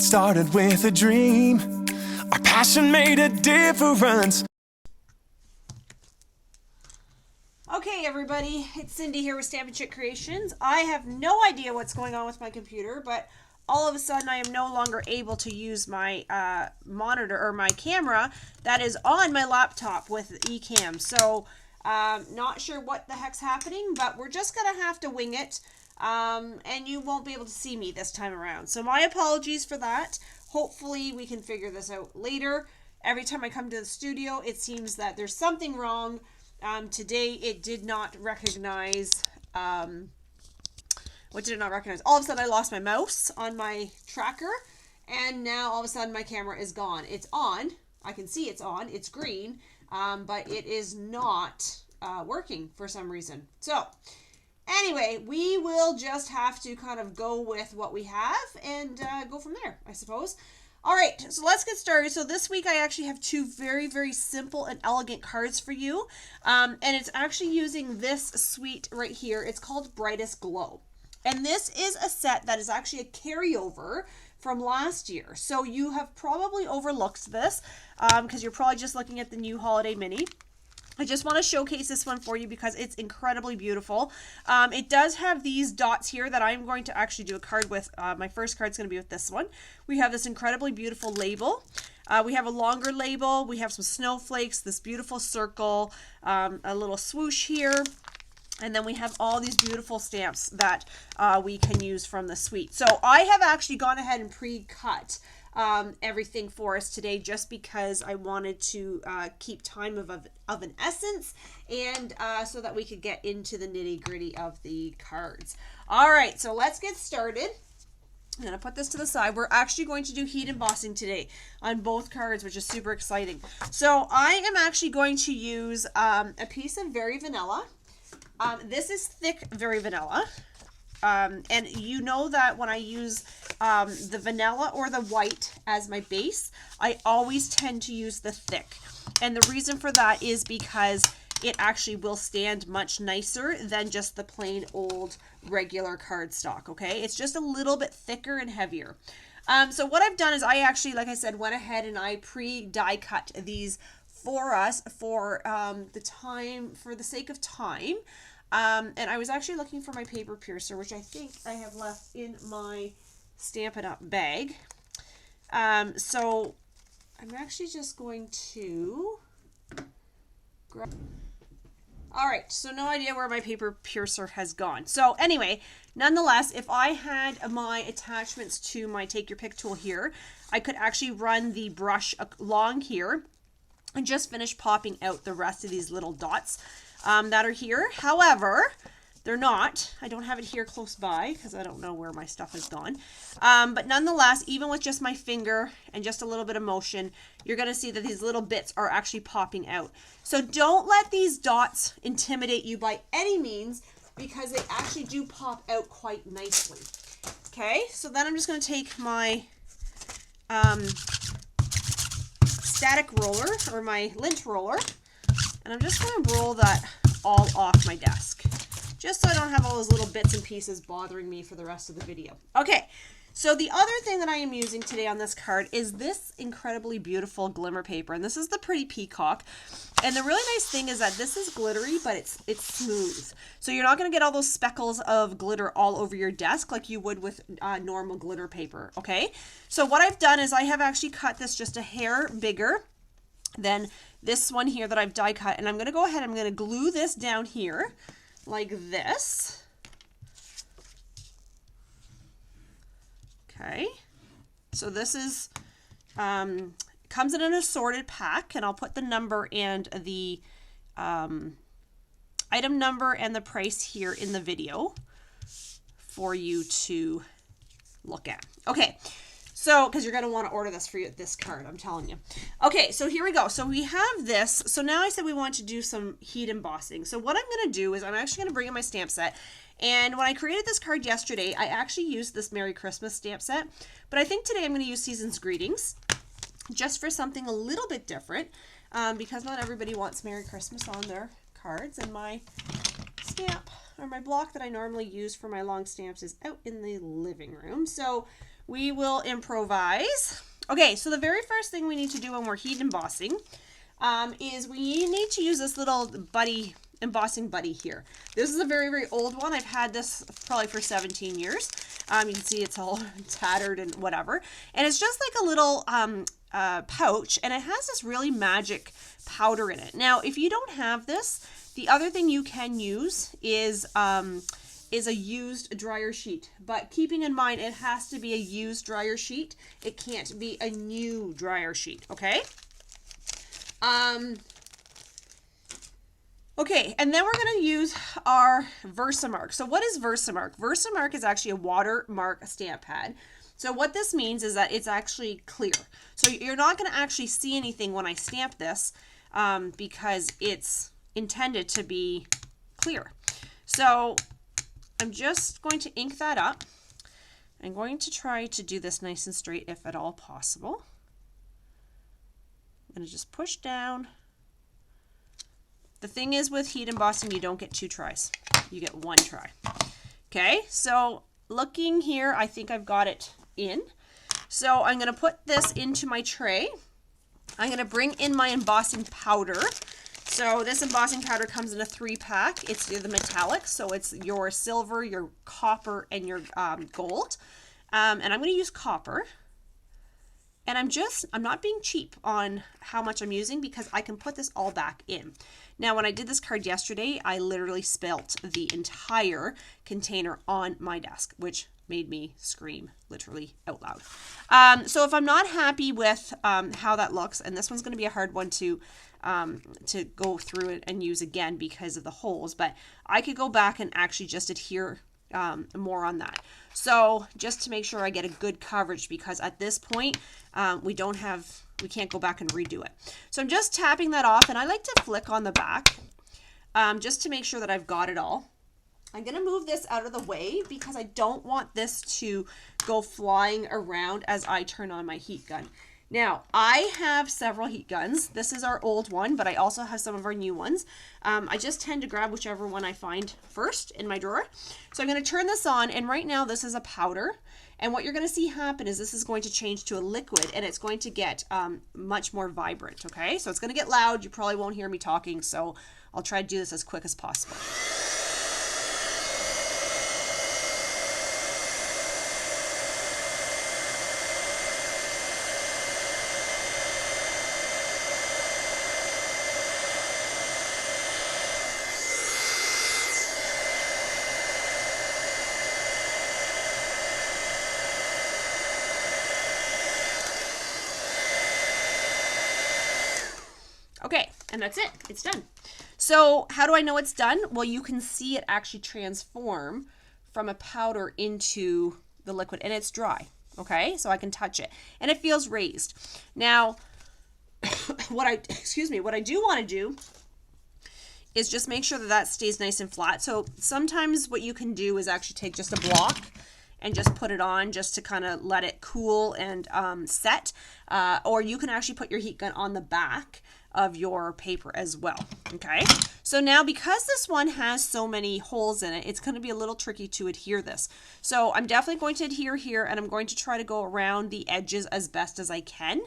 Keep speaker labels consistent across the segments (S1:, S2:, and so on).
S1: started with a dream. Our passion made a difference.
S2: Okay, everybody, it's Cindy here with Stampin' Chick Creations. I have no idea what's going on with my computer, but all of a sudden I am no longer able to use my monitor or my camera that is on my laptop with Ecamm. So, not sure what the heck's happening, but we're just going to have to wing it. And you won't be able to see me this time around. So my apologies for that. Hopefully we can figure this out later. Every time I come to the studio, it seems that there's something wrong. Today it did not recognize, what did it not recognize? All of a sudden I lost my mouse on my tracker, and now all of a sudden my camera is gone. It's on. I can see it's on. It's green, but it is not working for some reason. So anyway, we will just have to kind of go with what we have and go from there, I suppose. All right, so let's get started. So this week I actually have two very, very simple and elegant cards for you. And it's actually using this suite right here. It's called Brightest Glow. And this is a set that is actually a carryover from last year. So you have probably overlooked this because you're probably just looking at the new holiday mini. I just want to showcase this one for you because it's incredibly beautiful. It does have these dots here that I'm going to actually do a card with. My first card is going to be with this one. We have this incredibly beautiful label. We have a longer label. We have some snowflakes, this beautiful circle, a little swoosh here. And then we have all these beautiful stamps that we can use from the suite. So I have actually gone ahead and pre-cut everything for us today just because I wanted to keep time of an essence and so that we could get into the nitty-gritty of the cards. All right, so let's get started. I'm going to put this to the side. We're actually going to do heat embossing today on both cards, which is super exciting. So I am actually going to use a piece of Very Vanilla. This is thick Very Vanilla. And you know that when I use the vanilla or the white as my base, I always tend to use the thick. And the reason for that is because it actually will stand much nicer than just the plain old regular cardstock, okay? It's just a little bit thicker and heavier. So what I've done is I actually, like I said, went ahead and I pre-die cut these for us for the sake of time. And I was actually looking for my paper piercer, which I think I have left in my Stampin' Up! Bag. So I'm actually just going to grab... All right, so no idea where my paper piercer has gone. So anyway, nonetheless, if I had my attachments to my Take Your Pick tool here, I could actually run the brush along here and just finish popping out the rest of these little dots that are here. However, they're not. I don't have it here close by because I don't know where my stuff has gone. But nonetheless, even with just my finger and just a little bit of motion, you're going to see that these little bits are actually popping out. So don't let these dots intimidate you by any means because they actually do pop out quite nicely. Okay, so then I'm just going to take my static roller or my lint roller, and I'm just going to roll that all off my desk, just so I don't have all those little bits and pieces bothering me for the rest of the video. Okay, so the other thing that I am using today on this card is this incredibly beautiful glimmer paper, and this is the Pretty Peacock. And the really nice thing is that this is glittery, but it's smooth. So you're not going to get all those speckles of glitter all over your desk like you would with normal glitter paper, okay? So what I've done is I have actually cut this just a hair bigger than this one here that I've die cut, and I'm going to go ahead and I'm going to glue this down here like this. Okay, so this is comes in an assorted pack, and I'll put the number and the item number and the price here in the video for you to look at. Okay, so because you're going to want to order this for this card, I'm telling you. Okay, so here we go. So we have this. So now I said we want to do some heat embossing. So what I'm going to do is I'm actually going to bring in my stamp set. And when I created this card yesterday, I actually used this Merry Christmas stamp set. But I think today I'm going to use Season's Greetings just for something a little bit different because not everybody wants Merry Christmas on their cards. And my stamp or my block that I normally use for my long stamps is out in the living room. So we will improvise. Okay, so the very first thing we need to do when we're heat embossing is we need to use this little embossing buddy here. This is a very, very old one. I've had this probably for 17 years. You can see it's all tattered and whatever. And it's just like a little pouch, and it has this really magic powder in it. Now, if you don't have this, the other thing you can use is a used dryer sheet, but keeping in mind it has to be a used dryer sheet. It can't be a new dryer sheet, okay? Okay, and then we're going to use our Versamark. So what is Versamark? Versamark is actually a watermark stamp pad. So what this means is that it's actually clear. So you're not going to actually see anything when I stamp this because it's intended to be clear. So I'm just going to ink that up. I'm going to try to do this nice and straight if at all possible. I'm going to just push down. The thing is with heat embossing, you don't get 2 tries. You get 1 try. Okay, so looking here, I think I've got it in. So I'm going to put this into my tray. I'm going to bring in my embossing powder. So this embossing powder comes in a 3-pack. It's the metallic, so it's your silver, your copper, and your gold. And I'm going to use copper. And I'm not being cheap on how much I'm using because I can put this all back in. Now, when I did this card yesterday, I literally spilt the entire container on my desk, which made me scream literally out loud. So if I'm not happy with how that looks, and this one's going to be a hard one to go through it and use again because of the holes, but I could go back and actually just adhere more on that. So just to make sure I get a good coverage, because at this point we can't go back and redo it. So I'm just tapping that off, and I like to flick on the back just to make sure that I've got it all. I'm going to move this out of the way because I don't want this to go flying around as I turn on my heat gun. Now, I have several heat guns. This is our old one, but I also have some of our new ones. I just tend to grab whichever one I find first in my drawer. So I'm going to turn this on, and right now this is a powder. And what you're going to see happen is this is going to change to a liquid, and it's going to get much more vibrant, okay? So it's going to get loud. You probably won't hear me talking, so I'll try to do this as quick as possible. Okay, and that's it. It's done. So how do I know it's done? Well, you can see it actually transform from a powder into the liquid, and it's dry. Okay, so I can touch it, and it feels raised. Now, what I do want to do is just make sure that that stays nice and flat. So sometimes what you can do is actually take just a block and just put it on just to kind of let it cool and set. Or you can actually put your heat gun on the back of your paper as well. Okay, so now because this one has so many holes in it, it's going to be a little tricky to adhere this. So I'm definitely going to adhere here, and I'm going to try to go around the edges as best as I can.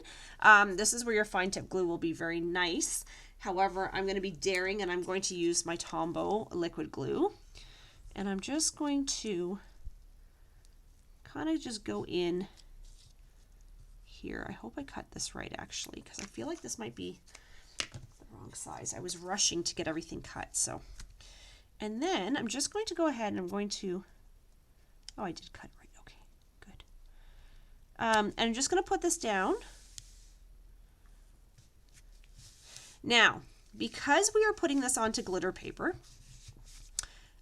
S2: This is where your fine tip glue will be very nice. However, I'm going to be daring, and I'm going to use my Tombow liquid glue, and I'm just going to kind of just go in here. I hope I cut this right actually, because I feel like this might be the wrong size. I was rushing to get everything cut. So, and then I'm just going to go ahead and I'm going to, oh, I did cut right. Okay, good. And I'm just going to put this down. Now, because we are putting this onto glitter paper,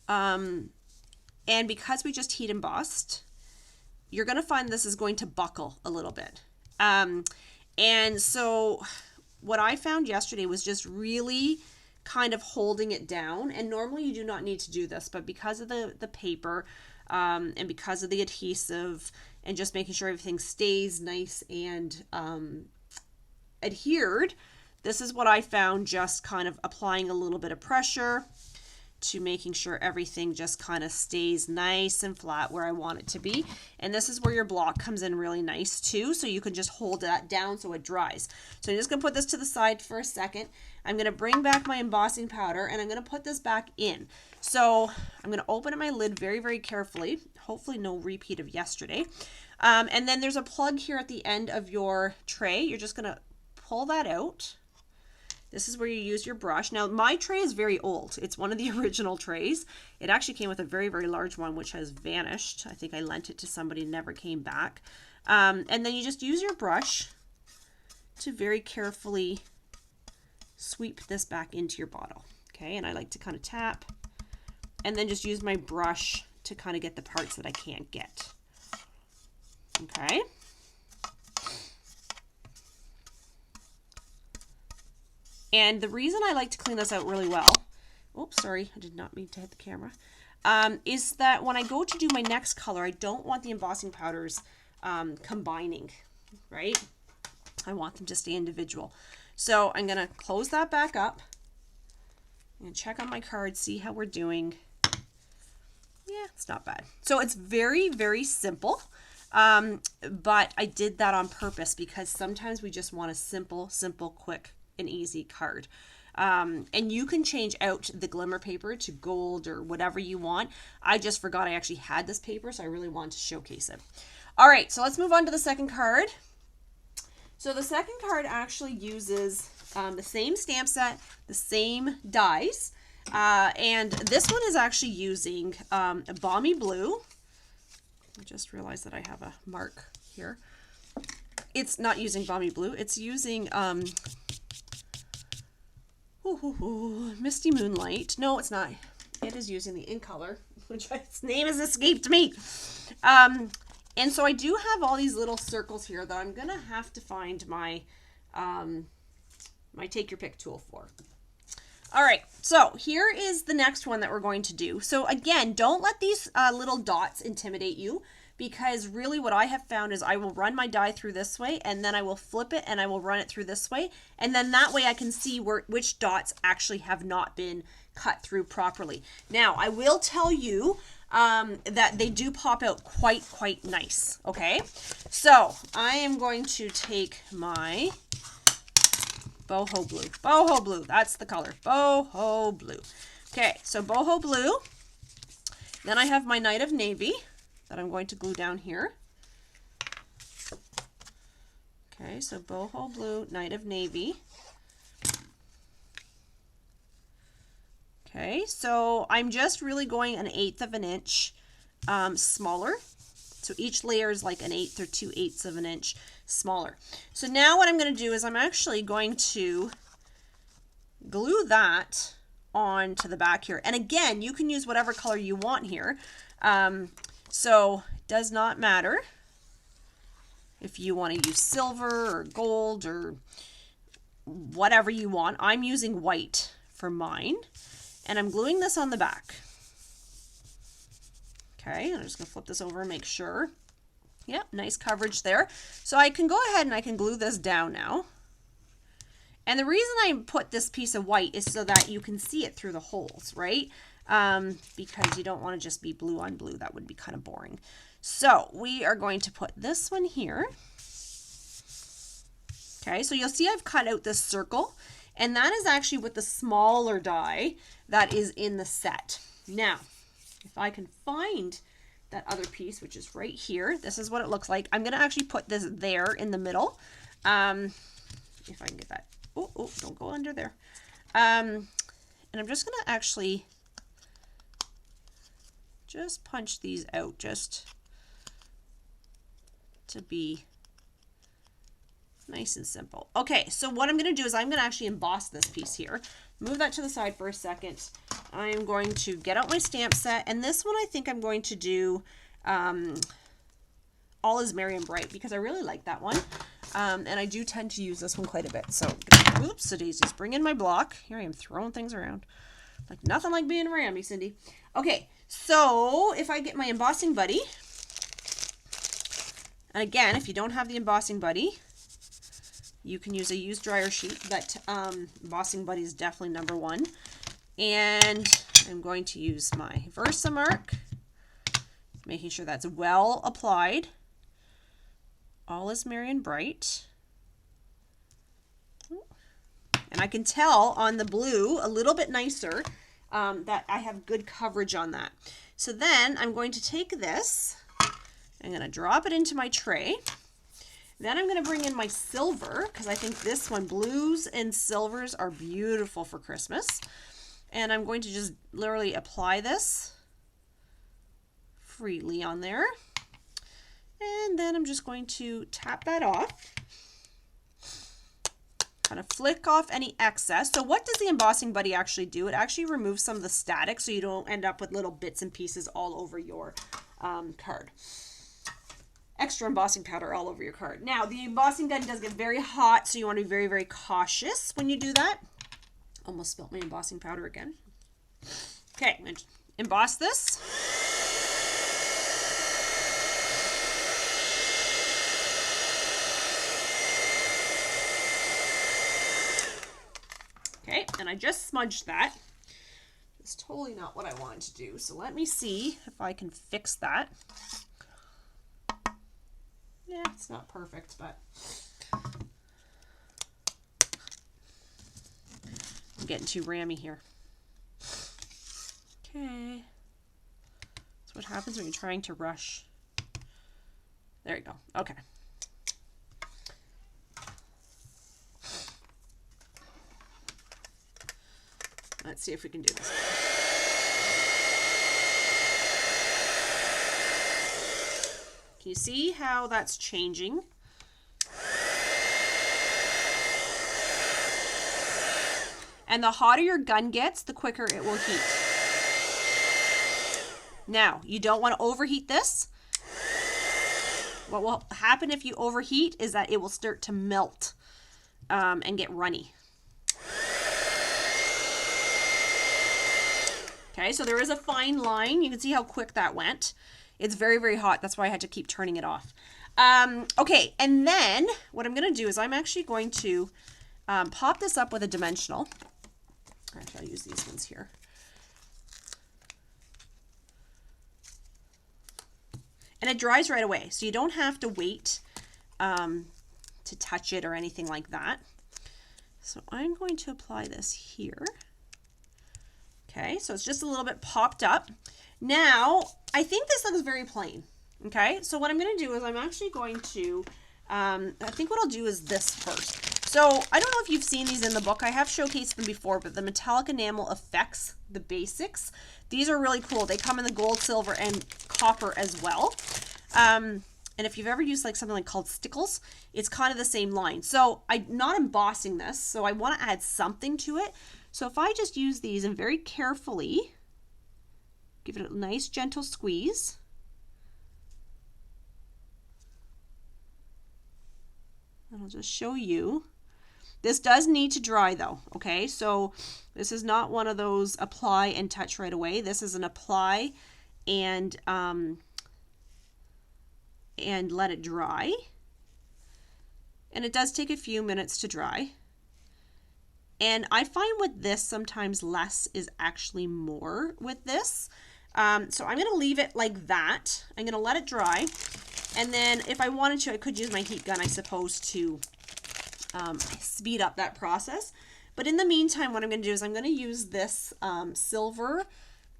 S2: and because we just heat embossed, you're going to find this is going to buckle a little bit. And so what I found yesterday was just really kind of holding it down. And normally you do not need to do this, but because of the paper and because of the adhesive and just making sure everything stays nice and adhered, this is what I found, just kind of applying a little bit of pressure to making sure everything just kind of stays nice and flat where I want it to be. And this is where your block comes in really nice too, so you can just hold that down so it dries. So I'm just going to put this to the side for a second. I'm going to bring back my embossing powder and I'm going to put this back in. So I'm going to open up my lid very, very carefully. Hopefully no repeat of yesterday. And then there's a plug here at the end of your tray. You're just going to pull that out. This is where you use your brush. Now, my tray is very old. It's one of the original trays. It actually came with a very, very large one, which has vanished. I think I lent it to somebody and never came back. And then you just use your brush to very carefully sweep this back into your bottle. Okay, and I like to kind of tap and then just use my brush to kind of get the parts that I can't get. Okay. And the reason I like to clean this out really well, oops, sorry, I did not mean to hit the camera, is that when I go to do my next color, I don't want the embossing powders combining, right? I want them to stay individual. So I'm going to close that back up and check on my card, see how we're doing. Yeah, it's not bad. So it's very, very simple. But I did that on purpose because sometimes we just want a simple, quick, an easy card. And you can change out the glimmer paper to gold or whatever you want. I just forgot I actually had this paper, so I really wanted to showcase it. All right, so let's move on to the second card. So the second card actually uses the same stamp set, the same dies, and this one is actually using a Balmy Blue. I just realized that I have a mark here. It's not using Balmy Blue, it's using Misty Moonlight. No, it's not. It is using the In Color, which its name has escaped me. And so I do have all these little circles here that I'm going to have to find my, my Take Your Pick tool for. All right, so here is the next one that we're going to do. So again, don't let these little dots intimidate you, because really what I have found is I will run my die through this way and then I will flip it and I will run it through this way. And then that way I can see which dots actually have not been cut through properly. Now, I will tell you that they do pop out quite nice. Okay, so I am going to take my Boho Blue, that's the color, Boho Blue. Okay, so Boho Blue. Then I have my Night of Navy that I'm going to glue down here. Okay, so Boho Blue, Night of Navy. Okay, so I'm just really going 1/8 of an inch smaller. So each layer is like 1/8 or 2/8 of an inch smaller. So now what I'm going to do is I'm actually going to glue that onto the back here. And again, you can use whatever color you want here. So it does not matter if you want to use silver or gold or whatever you want. I'm using white for mine. And I'm gluing this on the back. Okay, I'm just going to flip this over and make sure. Yep, nice coverage there. So I can go ahead and I can glue this down now. And the reason I put this piece of white is so that you can see it through the holes, right? Because you don't want to just be blue on blue. That would be kind of boring. So we are going to put this one here. Okay, so you'll see I've cut out this circle. And that is actually with the smaller die that is in the set. Now, if I can find that other piece, which is right here, this is what it looks like. I'm going to actually put this there in the middle. If I can get that. Oh, don't go under there. And I'm just going to actually just punch these out just to be nice and simple. Okay, so what I'm going to do is I'm going to actually emboss this piece here. Move that to the side for a second. I'm going to get out my stamp set, and this one I think I'm going to do All Is Merry and Bright, because I really like that one. And I do tend to use this one quite a bit. So, oops, so daisies, bring in my block. Here I am throwing things around. Like nothing like being around me, Cindy. Okay, so if I get my embossing buddy, and again, if you don't have the embossing buddy, you can use a used dryer sheet, but embossing buddy is definitely #1. And I'm going to use my Versamark, making sure that's well applied. All is merry and bright. And I can tell on the blue, a little bit nicer, that I have good coverage on that. So then I'm going to take this, I'm going to drop it into my tray. Then I'm going to bring in my silver, because I think this one, blues and silvers are beautiful for Christmas. And I'm going to just literally apply this freely on there. And then I'm just going to tap that off. Kind of flick off any excess. So what does the Embossing Buddy actually do? It actually removes some of the static so you don't end up with little bits and pieces all over your card. Extra embossing powder all over your card. Now, the embossing gun does get very hot, so you want to be very, very cautious when you do that. Almost spilt my embossing powder again. Okay, I'm going to emboss this. Okay, and I just smudged that. It's totally not what I wanted to do. So let me see if I can fix that. Yeah, it's not perfect, but I'm getting too rammy here. Okay. That's what happens when you're trying to rush. There you go. Okay. Let's see if we can do this. Can you see how that's changing? And the hotter your gun gets, the quicker it will heat. Now, you don't want to overheat this. What will happen if you overheat is that it will start to melt and get runny. Okay, so there is a fine line. You can see how quick that went. It's very, very hot. That's why I had to keep turning it off. Okay, and then what I'm going to do is I'm actually going to pop this up with a dimensional. Actually, I'll use these ones here. And it dries right away, so you don't have to wait to touch it or anything like that. So I'm going to apply this here. Okay, so it's just a little bit popped up. Now, I think this looks very plain. Okay, so what I'm going to do is I'm actually going to, I think what I'll do is this first. So I don't know if you've seen these in the book. I have showcased them before, but the metallic enamel effects, the basics, these are really cool. They come in the gold, silver, and copper as well. And if you've ever used like something like called Stickles, it's kind of the same line. So I'm not embossing this, so I want to add something to it. So if I just use these and very carefully give it a nice gentle squeeze. And I'll just show you. This does need to dry though, okay? So this is not one of those apply and touch right away. This is an apply and let it dry. And it does take a few minutes to dry. And I find with this, sometimes less is actually more with this. So I'm going to leave it like that. I'm going to let it dry. And then if I wanted to, I could use my heat gun, I suppose, to speed up that process. But in the meantime, what I'm going to do is I'm going to use this silver,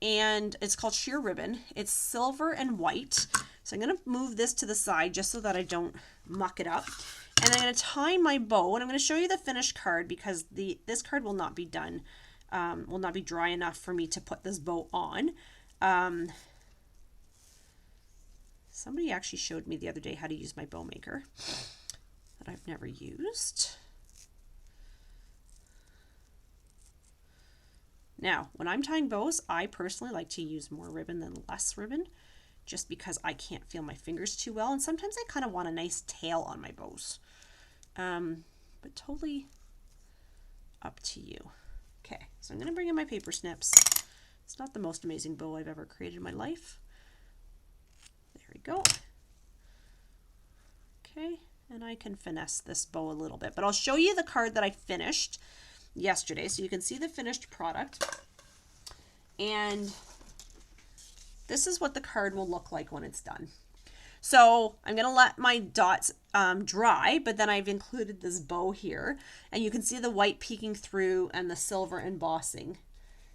S2: and it's called sheer ribbon. It's silver and white. So I'm going to move this to the side just so that I don't muck it up. And I'm going to tie my bow, and I'm going to show you the finished card because this card will not be done, will not be dry enough for me to put this bow on. Somebody actually showed me the other day how to use my bow maker that I've never used. Now, when I'm tying bows, I personally like to use more ribbon than less ribbon, just because I can't feel my fingers too well, and sometimes I kind of want a nice tail on my bows. But totally up to you. Okay, so I'm going to bring in my paper snips. It's not the most amazing bow I've ever created in my life. There we go. Okay, and I can finesse this bow a little bit, but I'll show you the card that I finished yesterday so you can see the finished product. And this is what the card will look like when it's done. So I'm going to let my dots dry, but then I've included this bow here, and you can see the white peeking through and the silver embossing.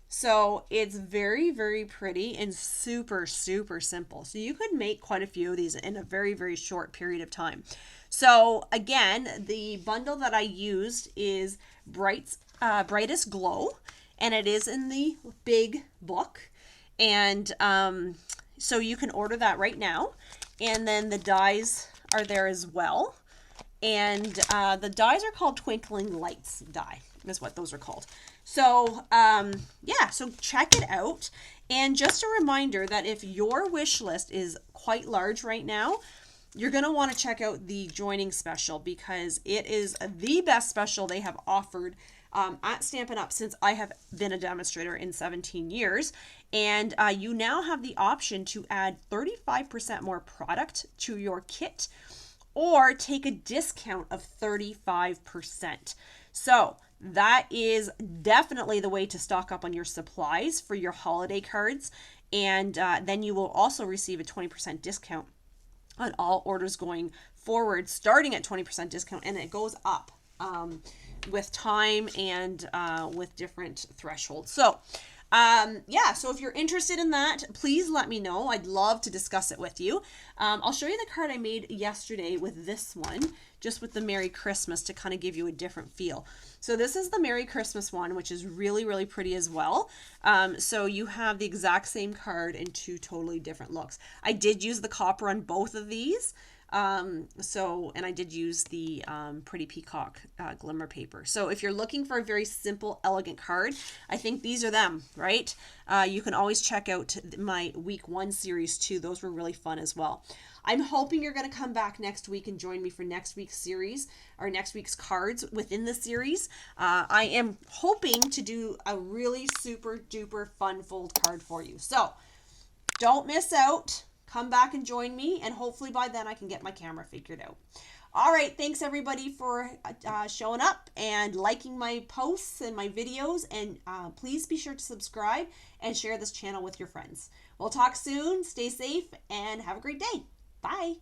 S2: So it's very, very pretty and super, super simple. So you could make quite a few of these in a very, very short period of time. So again, the bundle that I used is Brightest Glow, and it is in the big book. And so you can order that right now. And then the dies are there as well. And the dies are called Twinkling Lights die, is what those are called. So yeah, so check it out. And just a reminder that if your wish list is quite large right now, you're going to want to check out the joining special, because it is the best special they have offered at Stampin' Up! Since I have been a demonstrator in 17 years. And you now have the option to add 35% more product to your kit, or take a discount of 35%. So that is definitely the way to stock up on your supplies for your holiday cards. And then you will also receive a 20% discount on all orders going forward, starting at 20% discount, and it goes up with time and with different thresholds. So yeah, so if you're interested in that, please let me know. I'd love to discuss it with you. I'll show you the card I made yesterday with this one, just with the Merry Christmas, to kind of give you a different feel. So this is the Merry Christmas one, which is really, really pretty as well. So you have the exact same card in two totally different looks. I did use the copper on both of these. And I did use the Pretty Peacock glimmer paper. So if you're looking for a very simple, elegant card, I think these are them, right? You can always check out my week 1 series too. Those were really fun as well. I'm hoping you're going to come back next week and join me for next week's series, or next week's cards within the series. I am hoping to do a really super duper fun fold card for you. So don't miss out. Come back and join me, and hopefully by then I can get my camera figured out. All right, thanks everybody for showing up and liking my posts and my videos, and please be sure to subscribe and share this channel with your friends. We'll talk soon. Stay safe and have a great day. Bye.